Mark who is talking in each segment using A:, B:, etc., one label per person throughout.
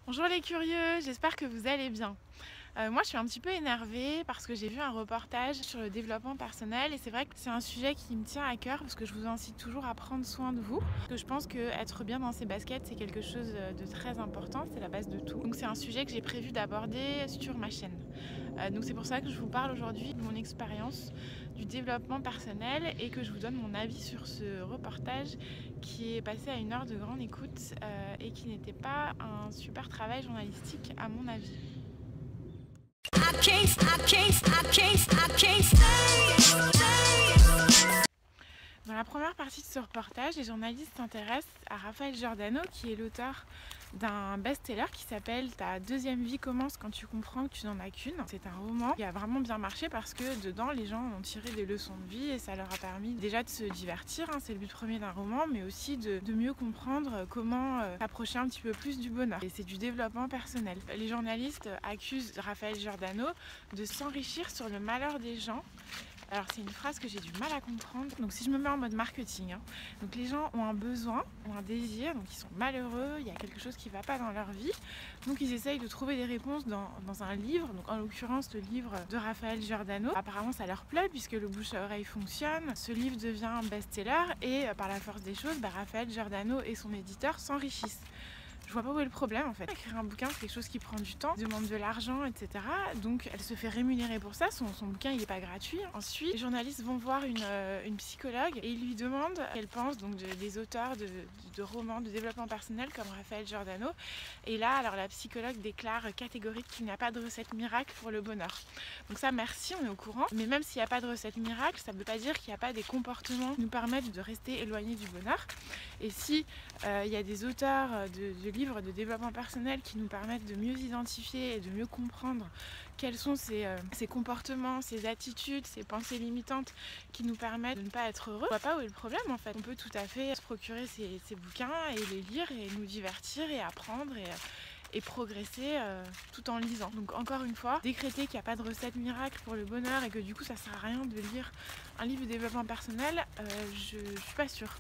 A: Bonjour les curieux, j'espère que vous allez bien. Moi je suis un petit peu énervée parce que j'ai vu un reportage sur le développement personnel et c'est vrai que c'est un sujet qui me tient à cœur parce que je vous incite toujours à prendre soin de vous. Parce que je pense qu'être bien dans ses baskets c'est quelque chose de très important, c'est la base de tout. Donc c'est un sujet que j'ai prévu d'aborder sur ma chaîne. Donc c'est pour ça que je vous parle aujourd'hui de mon expérience du développement personnel et que je vous donne mon avis sur ce reportage qui est passé à une heure de grande écoute et qui n'était pas un super travail journalistique à mon avis. Dans la première partie de ce reportage, les journalistes s'intéressent à Raphaël Giordano, qui est l'auteur d'un best-seller qui s'appelle Ta deuxième vie commence quand tu comprends que tu n'en as qu'une. C'est un roman qui a vraiment bien marché parce que dedans, les gens ont tiré des leçons de vie et ça leur a permis déjà de se divertir, c'est le but premier d'un roman, mais aussi de mieux comprendre comment s'approcher un petit peu plus du bonheur. Et c'est du développement personnel. Les journalistes accusent Raphaël Giordano de s'enrichir sur le malheur des gens. Alors c'est une phrase que j'ai du mal à comprendre. Donc si je me mets en mode marketing, donc les gens ont un besoin, ont un désir, donc ils sont malheureux, il y a quelque chose qui ne va pas dans leur vie. Donc ils essayent de trouver des réponses dans un livre, donc en l'occurrence le livre de Raphaël Giordano. Apparemment ça leur plaît puisque le bouche à oreille fonctionne. Ce livre devient un best-seller et par la force des choses, Raphaël Giordano et son éditeur s'enrichissent. Je vois pas où est le problème en fait. Écrire un bouquin c'est quelque chose qui prend du temps, demande de l'argent, etc. Donc elle se fait rémunérer pour ça, son bouquin il est pas gratuit. Ensuite les journalistes vont voir une psychologue et ils lui demandent ce qu'elle pense donc des auteurs de romans de développement personnel comme Raphaël Giordano. Et là alors la psychologue déclare catégorique qu'il n'y a pas de recette miracle pour le bonheur. Donc ça merci, on est au courant. Mais même s'il n'y a pas de recette miracle, ça ne veut pas dire qu'il n'y a pas des comportements qui nous permettent de rester éloignés du bonheur. Et si il y a des auteurs de livres de développement personnel qui nous permettent de mieux identifier et de mieux comprendre quels sont ces comportements, ces attitudes, ces pensées limitantes qui nous permettent de ne pas être heureux. On ne voit pas où est le problème en fait. On peut tout à fait se procurer ces bouquins et les lire et nous divertir et apprendre et progresser tout en lisant. Donc encore une fois, décréter qu'il n'y a pas de recette miracle pour le bonheur et que du coup ça sert à rien de lire un livre de développement personnel, je suis pas sûre.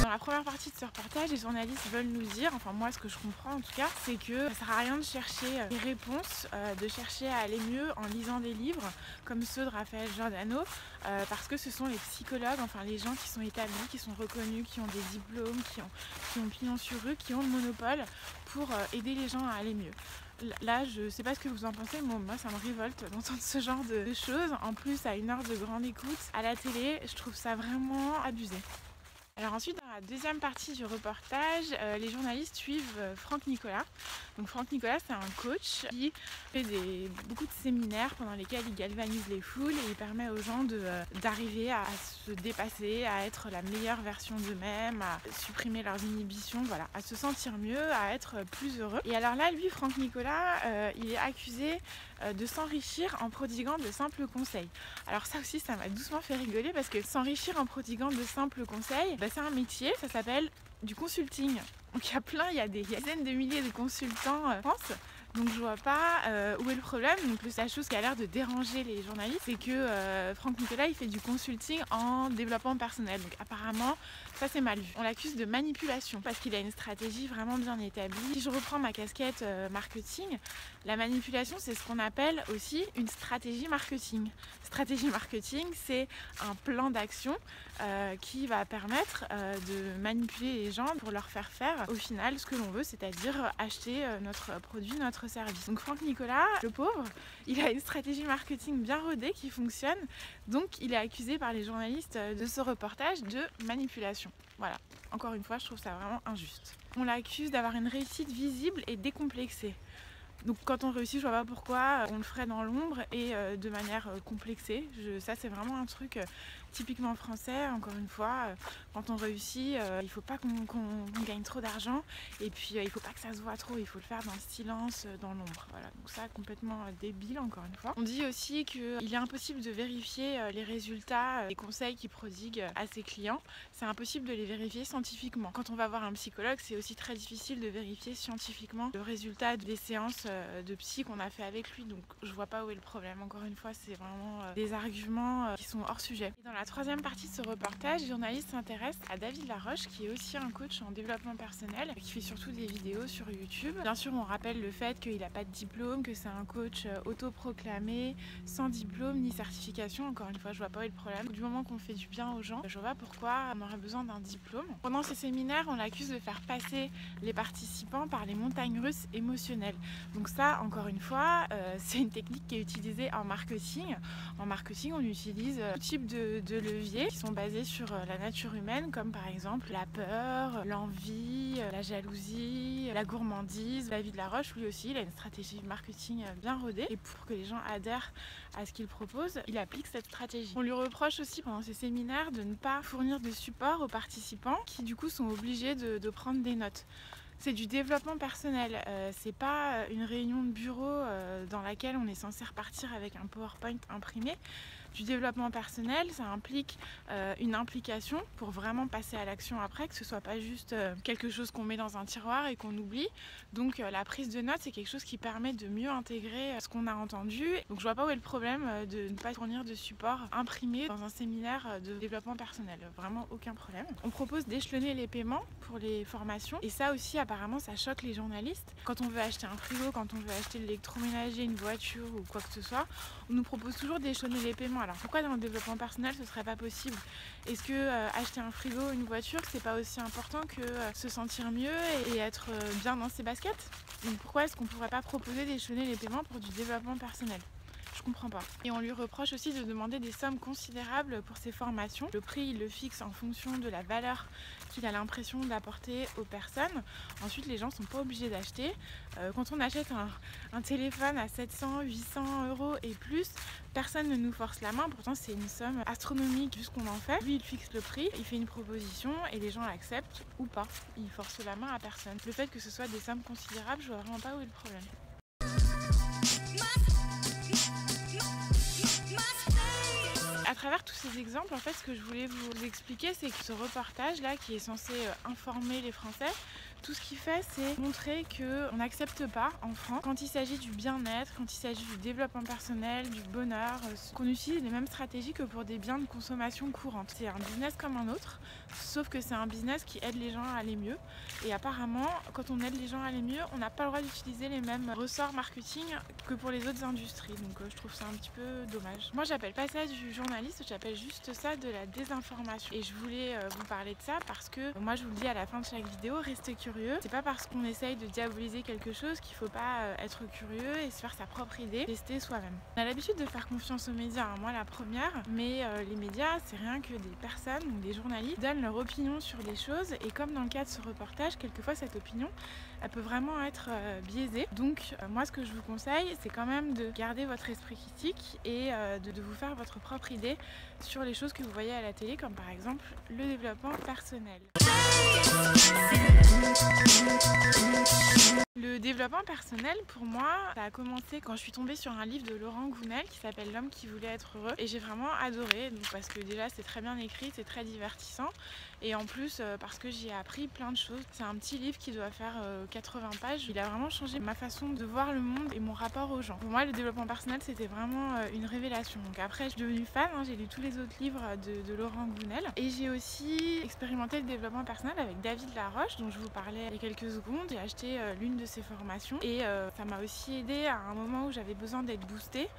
A: Dans la première partie de ce reportage, les journalistes veulent nous dire, enfin moi ce que je comprends en tout cas, c'est que ça sert à rien de chercher des réponses, de chercher à aller mieux en lisant des livres comme ceux de Raphaël Giordano, parce que ce sont les psychologues, enfin les gens qui sont établis, qui sont reconnus, qui ont des diplômes, qui ont pignon sur rue, qui ont le monopole pour aider les gens à aller mieux. Là, je sais pas ce que vous en pensez, mais moi ça me révolte d'entendre ce genre de choses. En plus, à une heure de grande écoute, à la télé, je trouve ça vraiment abusé. Alors ensuite, dans la deuxième partie du reportage, les journalistes suivent Franck Nicolas. Donc Franck Nicolas, c'est un coach qui fait beaucoup de séminaires pendant lesquels il galvanise les foules et il permet aux gens d'arriver à se dépasser, à être la meilleure version d'eux-mêmes, à supprimer leurs inhibitions, voilà, à se sentir mieux, à être plus heureux. Et alors là, lui, Franck Nicolas, il est accusé de s'enrichir en prodiguant de simples conseils. Alors ça aussi, ça m'a doucement fait rigoler parce que s'enrichir en prodiguant de simples conseils, c'est un métier, ça s'appelle du consulting. Donc il y a des dizaines de milliers de consultants en France. Donc je vois pas où est le problème. Donc la chose qui a l'air de déranger les journalistes, c'est que Franck Nicolas il fait du consulting en développement personnel. Donc apparemment ça c'est mal vu. On l'accuse de manipulation parce qu'il a une stratégie vraiment bien établie. Si je reprends ma casquette marketing, la manipulation c'est ce qu'on appelle aussi une stratégie marketing. Stratégie marketing c'est un plan d'action qui va permettre de manipuler les gens pour leur faire faire au final ce que l'on veut, c'est-à-dire acheter notre produit, notre service. Donc Franck Nicolas, le pauvre, il a une stratégie marketing bien rodée qui fonctionne, donc il est accusé par les journalistes de ce reportage de manipulation. Voilà, encore une fois, je trouve ça vraiment injuste. On l'accuse d'avoir une réussite visible et décomplexée. Donc quand on réussit, je vois pas pourquoi on le ferait dans l'ombre et de manière complexée. Ça c'est vraiment un truc typiquement français, encore une fois. Quand on réussit, il faut pas qu'on gagne trop d'argent et puis il faut pas que ça se voit trop, il faut le faire dans le silence, dans l'ombre. Voilà, donc ça complètement débile encore une fois. On dit aussi qu'il est impossible de vérifier les résultats des conseils qu'il prodigue à ses clients. C'est impossible de les vérifier scientifiquement. Quand on va voir un psychologue, c'est aussi très difficile de vérifier scientifiquement le résultat des séances de psy qu'on a fait avec lui. Donc je vois pas où est le problème. Encore une fois, c'est vraiment des arguments qui sont hors sujet. Et dans la la troisième partie de ce reportage, le journaliste s'intéresse à David Laroche, qui est aussi un coach en développement personnel, qui fait surtout des vidéos sur YouTube. Bien sûr, on rappelle le fait qu'il n'a pas de diplôme, que c'est un coach autoproclamé, sans diplôme ni certification. Encore une fois, je vois pas où est le problème. Du moment qu'on fait du bien aux gens, je vois pas pourquoi on aurait besoin d'un diplôme. Pendant ces séminaires, on l'accuse de faire passer les participants par les montagnes russes émotionnelles. Donc ça, encore une fois, c'est une technique qui est utilisée en marketing. En marketing, on utilise tout type de leviers qui sont basés sur la nature humaine, comme par exemple la peur, l'envie, la jalousie, la gourmandise. David Laroche, lui aussi, il a une stratégie marketing bien rodée, et pour que les gens adhèrent à ce qu'il propose, il applique cette stratégie. On lui reproche aussi pendant ces séminaires de ne pas fournir de support aux participants qui du coup sont obligés de prendre des notes. C'est du développement personnel, c'est pas une réunion de bureau dans laquelle on est censé repartir avec un PowerPoint imprimé. Du développement personnel, ça implique une implication pour vraiment passer à l'action après, que ce soit pas juste quelque chose qu'on met dans un tiroir et qu'on oublie. Donc la prise de notes, c'est quelque chose qui permet de mieux intégrer ce qu'on a entendu. Donc je vois pas où est le problème de ne pas fournir de support imprimé dans un séminaire de développement personnel, vraiment aucun problème. On propose d'échelonner les paiements pour les formations, et ça aussi apparemment ça choque les journalistes. Quand on veut acheter un frigo, quand on veut acheter de l'électroménager, une voiture ou quoi que ce soit, on nous propose toujours d'échelonner les paiements. Alors pourquoi dans le développement personnel ce serait pas possible? Est-ce que acheter un frigo, une voiture, c'est pas aussi important que se sentir mieux et être bien dans ses baskets? Donc pourquoi est-ce qu'on pourrait pas proposer d'échelonner les paiements pour du développement personnel? Je comprends pas. Et on lui reproche aussi de demander des sommes considérables pour ses formations. Le prix, il le fixe en fonction de la valeur qu'il a l'impression d'apporter aux personnes. Ensuite, les gens sont pas obligés d'acheter. Quand on achète un téléphone à 700, 800 euros et plus, personne ne nous force la main. Pourtant, c'est une somme astronomique vu ce qu'on en fait. Lui, il fixe le prix, il fait une proposition et les gens l'acceptent ou pas. Il force la main à personne. Le fait que ce soit des sommes considérables, je vois vraiment pas où est le problème. À travers tous ces exemples, en fait, ce que je voulais vous expliquer, c'est que ce reportage-là, qui est censé informer les Français, tout ce qu'il fait, c'est montrer qu'on n'accepte pas en France, quand il s'agit du bien-être, quand il s'agit du développement personnel, du bonheur, qu'on utilise les mêmes stratégies que pour des biens de consommation courante. C'est un business comme un autre, sauf que c'est un business qui aide les gens à aller mieux. Et apparemment, quand on aide les gens à aller mieux, on n'a pas le droit d'utiliser les mêmes ressorts marketing que pour les autres industries. Donc je trouve ça un petit peu dommage. Moi, j'appelle pas ça du journaliste, j'appelle juste ça de la désinformation. Et je voulais vous parler de ça parce que moi, je vous le dis à la fin de chaque vidéo, restez curieux. C'est pas parce qu'on essaye de diaboliser quelque chose qu'il faut pas être curieux et se faire sa propre idée, tester soi-même. On a l'habitude de faire confiance aux médias, hein, moi la première, mais les médias, c'est rien que des personnes, donc des journalistes, donnent leur opinion sur les choses, et comme dans le cas de ce reportage, quelquefois cette opinion, elle peut vraiment être biaisée. Donc moi, ce que je vous conseille, c'est quand même de garder votre esprit critique et de vous faire votre propre idée sur les choses que vous voyez à la télé, comme par exemple le développement personnel. Le développement personnel, pour moi, ça a commencé quand je suis tombée sur un livre de Laurent Gounel qui s'appelle L'homme qui voulait être heureux, et j'ai vraiment adoré, donc parce que déjà c'est très bien écrit, c'est très divertissant, et en plus parce que j'y ai appris plein de choses. C'est un petit livre qui doit faire 80 pages. Il a vraiment changé ma façon de voir le monde et mon rapport aux gens. Pour moi, le développement personnel, c'était vraiment une révélation. Donc après, je suis devenue fan, hein, j'ai lu tous les autres livres de Laurent Gounel, et j'ai aussi expérimenté le développement personnel avec David Laroche, dont je vous parlais il y a quelques secondes. J'ai acheté l'une de ses formations, et ça m'a aussi aidé à un moment où j'avais besoin d'être boostée.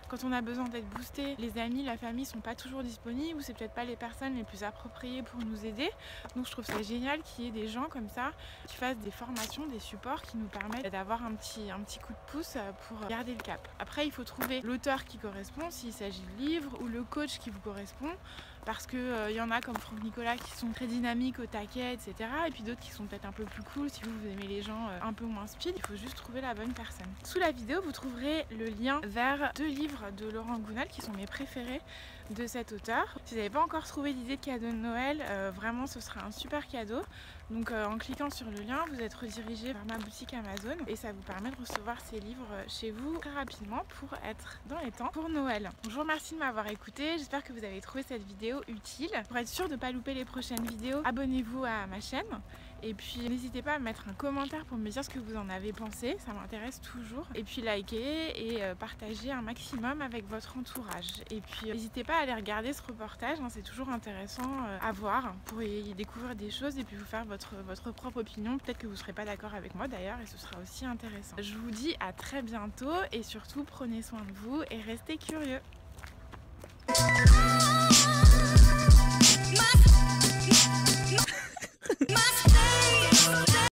A: Quand on a besoin d'être boosté, les amis, la famille sont pas toujours disponibles, ou c'est peut-être pas les personnes les plus appropriées pour nous aider. Donc je trouve ça génial qu'il y ait des gens comme ça qui fassent des formations, des supports qui nous permettent d'avoir un petit coup de pouce pour garder le cap. Après, il faut trouver l'auteur qui correspond, s'il s'agit de livres, ou le coach qui vous correspond, parce que y en a comme Franck Nicolas qui sont très dynamiques, au taquet, etc. Et puis d'autres qui sont peut-être un peu plus cool si vous aimez les gens un peu moins speed. Il faut juste trouver la bonne personne. Sous la vidéo, vous trouverez le lien vers 2 livres de Laurent Gounel qui sont mes préférés de cet auteur. Si vous n'avez pas encore trouvé d'idée de cadeau de Noël, vraiment ce sera un super cadeau. Donc en cliquant sur le lien, vous êtes redirigé vers ma boutique Amazon, et ça vous permet de recevoir ces livres chez vous très rapidement pour être dans les temps pour Noël. Donc, je vous remercie de m'avoir écouté, j'espère que vous avez trouvé cette vidéo utile. Pour être sûr de ne pas louper les prochaines vidéos, abonnez-vous à ma chaîne. Et puis n'hésitez pas à mettre un commentaire pour me dire ce que vous en avez pensé, ça m'intéresse toujours. Et puis likez et partagez un maximum avec votre entourage. Et puis n'hésitez pas à aller regarder ce reportage, hein, c'est toujours intéressant à voir pour y découvrir des choses et puis vous faire votre propre opinion. Peut-être que vous ne serez pas d'accord avec moi d'ailleurs et ce sera aussi intéressant. Je vous dis à très bientôt et surtout prenez soin de vous et restez curieux.